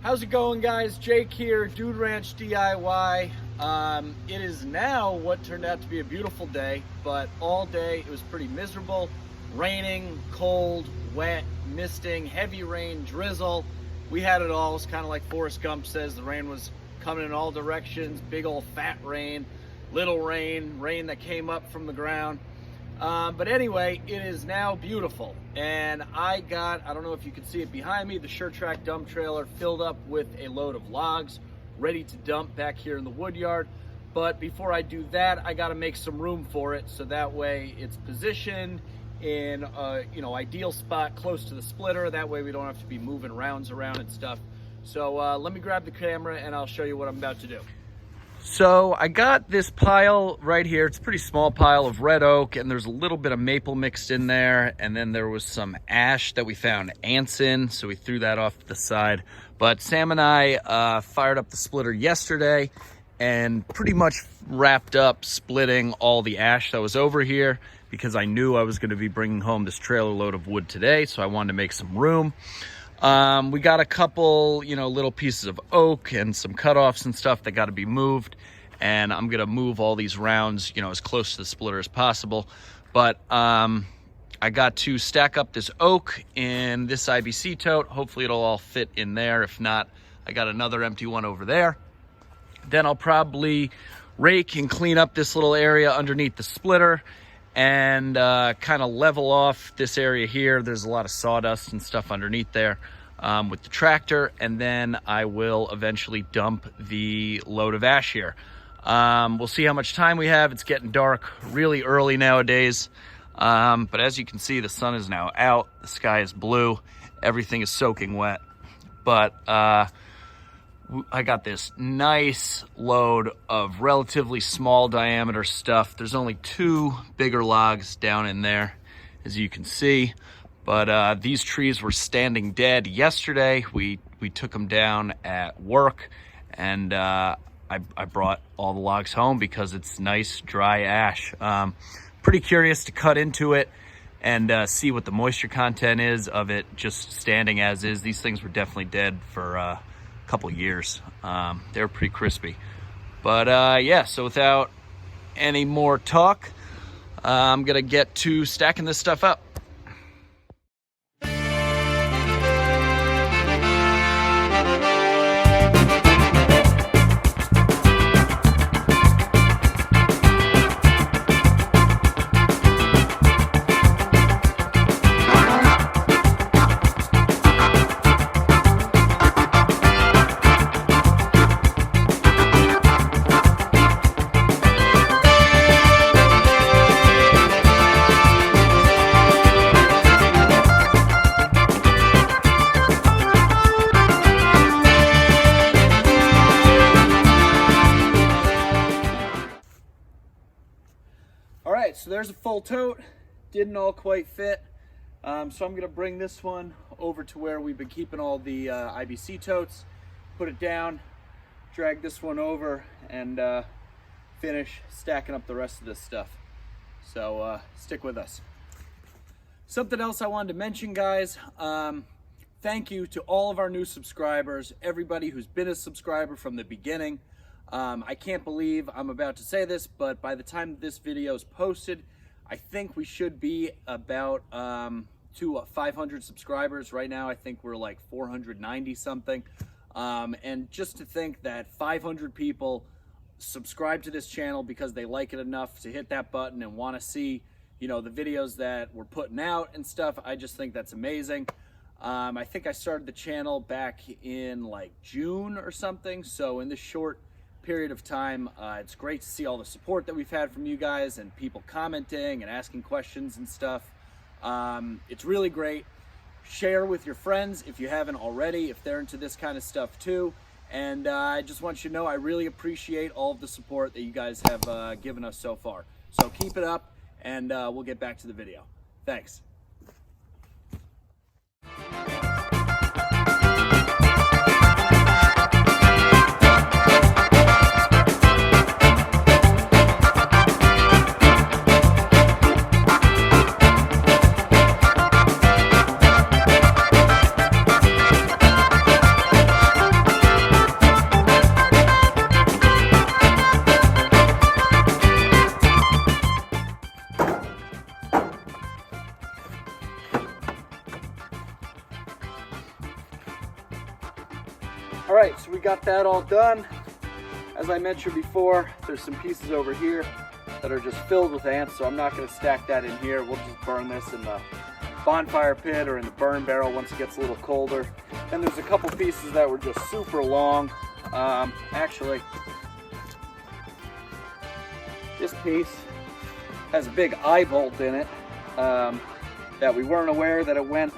How's it going, guys? Jake here, Dude Ranch DIY. It is now what turned out to be a beautiful day, but all day it was pretty miserable. Raining, cold, wet, misting, heavy rain, drizzle. We had it all. It's kind of like Forrest Gump says, the rain was coming in all directions. Big old fat rain, little rain, rain that came up from the ground. But anyway, it is now beautiful. And I don't know if you can see it behind me, the Sure-Trac dump trailer filled up with a load of logs, ready to dump back here in the wood yard. But before I do that, I gotta make some room for it, so that way it's positioned in a ideal spot close to the splitter. That way we don't have to be moving rounds around and stuff. So let me grab the camera and I'll show you what I'm about to do. So I got this pile right here. It's a pretty small pile of red oak, and there's a little bit of maple mixed in there, and then there was some ash that we found ants in, so we threw that off to the side. But Sam and I fired up the splitter yesterday and pretty much wrapped up splitting all the ash that was over here, because I knew I was going to be bringing home this trailer load of wood today, so I wanted to make some room. We got a couple, little pieces of oak and some cutoffs and stuff that got to be moved, and I'm going to move all these rounds, as close to the splitter as possible. But I got to stack up this oak in this IBC tote. Hopefully it'll all fit in there. If not, I got another empty one over there. Then I'll probably rake and clean up this little area underneath the splitter and kind of level off this area here. There's a lot of sawdust and stuff underneath there with the tractor, and then I will eventually dump the load of ash here. We'll see how much time we have. It's getting dark really early nowadays, but as you can see, the sun is now out, the sky is blue, everything is soaking wet. But I got this nice load of relatively small diameter stuff. There's only two bigger logs down in there, as you can see. But these trees were standing dead yesterday. We took them down at work, and I brought all the logs home because it's nice, dry ash. Pretty curious to cut into it and see what the moisture content is of it just standing as is. These things were definitely dead for couple years. They were pretty crispy. But yeah, so without any more talk, I'm gonna get to stacking this stuff up. So there's a full tote, didn't all quite fit. So I'm gonna bring this one over to where we've been keeping all the IBC totes, put it down, drag this one over, and finish stacking up the rest of this stuff. So stick with us. Something else I wanted to mention, guys, thank you to all of our new subscribers, everybody who's been a subscriber from the beginning. I can't believe I'm about to say this, but by the time this video is posted, I think we should be about to 500 subscribers. Right now, I think we're like 490 something. And just to think that 500 people subscribe to this channel because they like it enough to hit that button and want to see, the videos that we're putting out and stuff, I just think that's amazing. I think I started the channel back in like June or something. So in this short period of time, it's great to see all the support that we've had from you guys and people commenting and asking questions and stuff. It's really great. Share with your friends if you haven't already, if they're into this kind of stuff too. And I just want you to know I really appreciate all of the support that you guys have given us so far. So keep it up, and we'll get back to the video. Thanks. All right, so we got that all done. As I mentioned before, there's some pieces over here that are just filled with ants, so I'm not gonna stack that in here. We'll just burn this in the bonfire pit or in the burn barrel once it gets a little colder. And there's a couple pieces that were just super long. Actually, this piece has a big eye bolt in it that we weren't aware that it went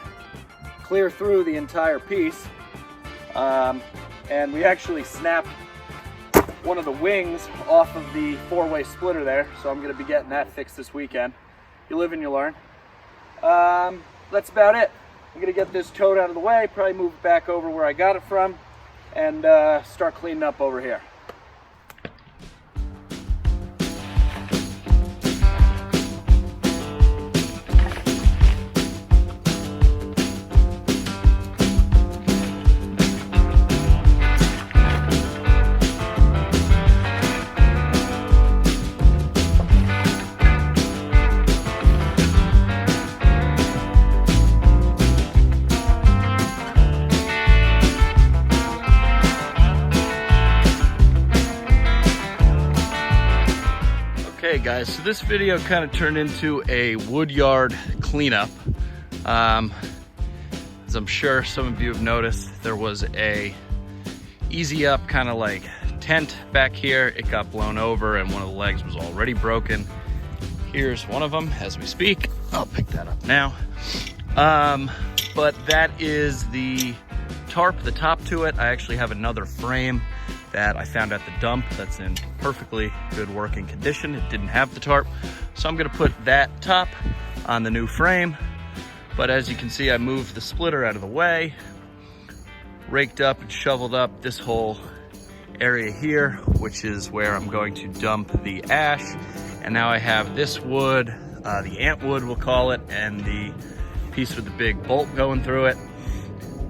clear through the entire piece. And we actually snapped one of the wings off of the four-way splitter there, so I'm going to be getting that fixed this weekend. You live and you learn. That's about it. I'm going to get this towed out of the way, probably move it back over where I got it from, and start cleaning up over here. Okay guys, so this video kind of turned into a woodyard cleanup. As I'm sure some of you have noticed, there was a easy up kind of like tent back here. It got blown over and one of the legs was already broken. Here's one of them as we speak. I'll pick that up now. But that is the tarp, the top to it. I actually have another frame that I found at the dump that's in perfectly good working condition. It didn't have the tarp, so I'm gonna put that top on the new frame. But as you can see, I moved the splitter out of the way, raked up and shoveled up this whole area here, which is where I'm going to dump the ash. And now I have this wood, the ant wood we'll call it, and the piece with the big bolt going through it.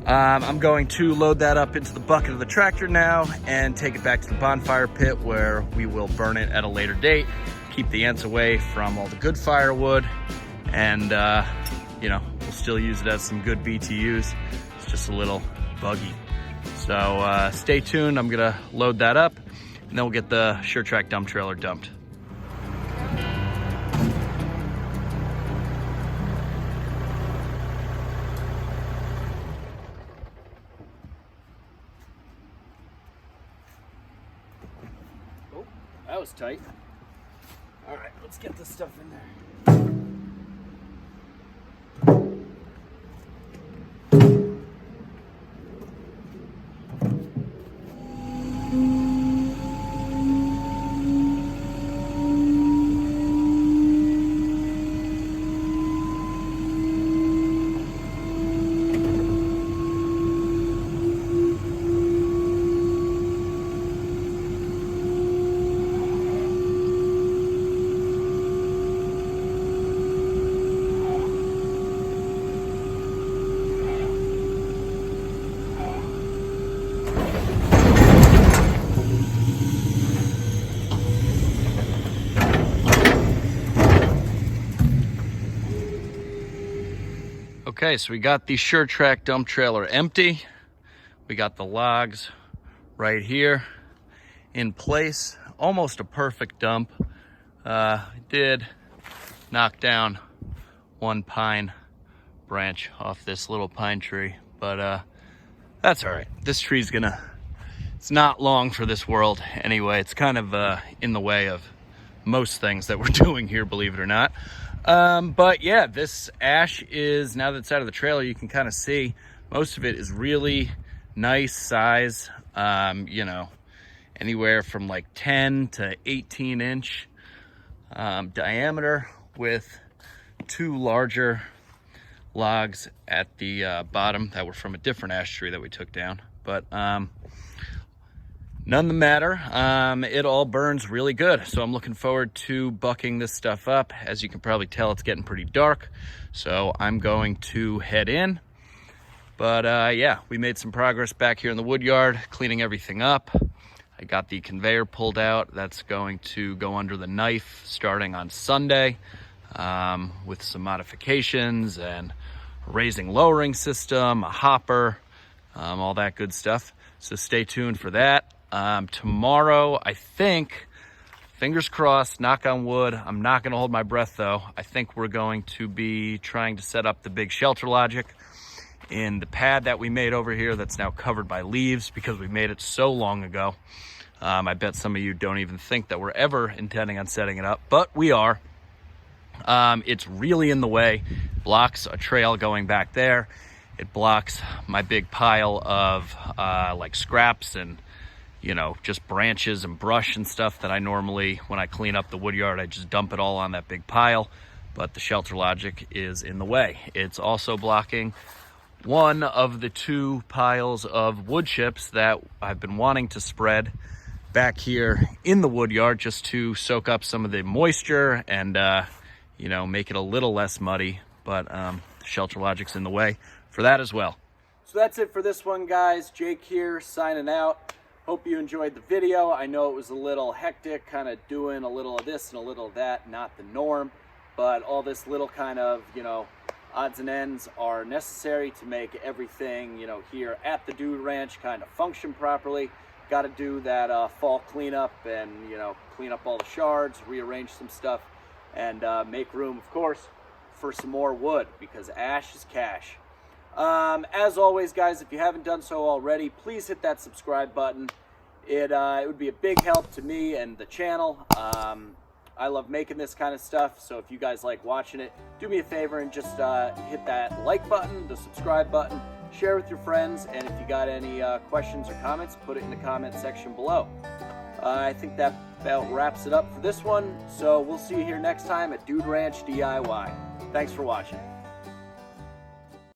I'm going to load that up into the bucket of the tractor now and take it back to the bonfire pit where we will burn it at a later date, keep the ants away from all the good firewood, and you know, we'll still use it as some good BTUs. It's just a little buggy. So stay tuned, I'm gonna load that up and then we'll get the Sure-Trac dump trailer dumped. That was tight. All right, let's get this stuff in there. Okay, so we got the Sure-Trac dump trailer empty. We got the logs right here in place. Almost a perfect dump. Did knock down one pine branch off this little pine tree, but that's all right. This tree's it's not long for this world anyway. It's kind of in the way of most things that we're doing here, believe it or not. But yeah, this ash is, now that it's out of the trailer, you can kind of see most of it is really nice size, you know, anywhere from like 10 to 18 inch diameter, with two larger logs at the bottom that were from a different ash tree that we took down. But none the matter, it all burns really good. So I'm looking forward to bucking this stuff up. As you can probably tell, it's getting pretty dark, so I'm going to head in. But yeah, we made some progress back here in the wood yard, cleaning everything up. I got the conveyor pulled out. That's going to go under the knife starting on Sunday, with some modifications and a raising lowering system, a hopper, all that good stuff. So stay tuned for that. Tomorrow, I think, fingers crossed, knock on wood, I'm not gonna hold my breath though. I think we're going to be trying to set up the big Sure-Trac in the pad that we made over here that's now covered by leaves because we made it so long ago. I bet some of you don't even think that we're ever intending on setting it up, but we are. It's really in the way, blocks a trail going back there. It blocks my big pile of like scraps and, you know, just branches and brush and stuff that I normally, when I clean up the wood yard, I just dump it all on that big pile. But the Sure-Trac is in the way. It's also blocking one of the 2 piles of wood chips that I've been wanting to spread back here in the wood yard just to soak up some of the moisture and, you know, make it a little less muddy. But the Sure-Trac's in the way for that as well. So that's it for this one, guys. Jake here, signing out. Hope you enjoyed the video. I know it was a little hectic, kind of doing a little of this and a little of that, not the norm, but all this little kind of, you know, odds and ends are necessary to make everything, you know, here at the Dude Ranch kind of function properly. Got to do that fall cleanup and, you know, clean up all the shards, rearrange some stuff, and make room, of course, for some more wood because ash is cash. As always, guys, if you haven't done so already, please hit that subscribe button. It would be a big help to me and the channel. I love making this kind of stuff, so if you guys like watching it, do me a favor and just hit that like button, the subscribe button, share with your friends, and if you got any questions or comments, put it in the comment section below. I think that about wraps it up for this one, so we'll see you here next time at Dude Ranch DIY. Thanks for watching.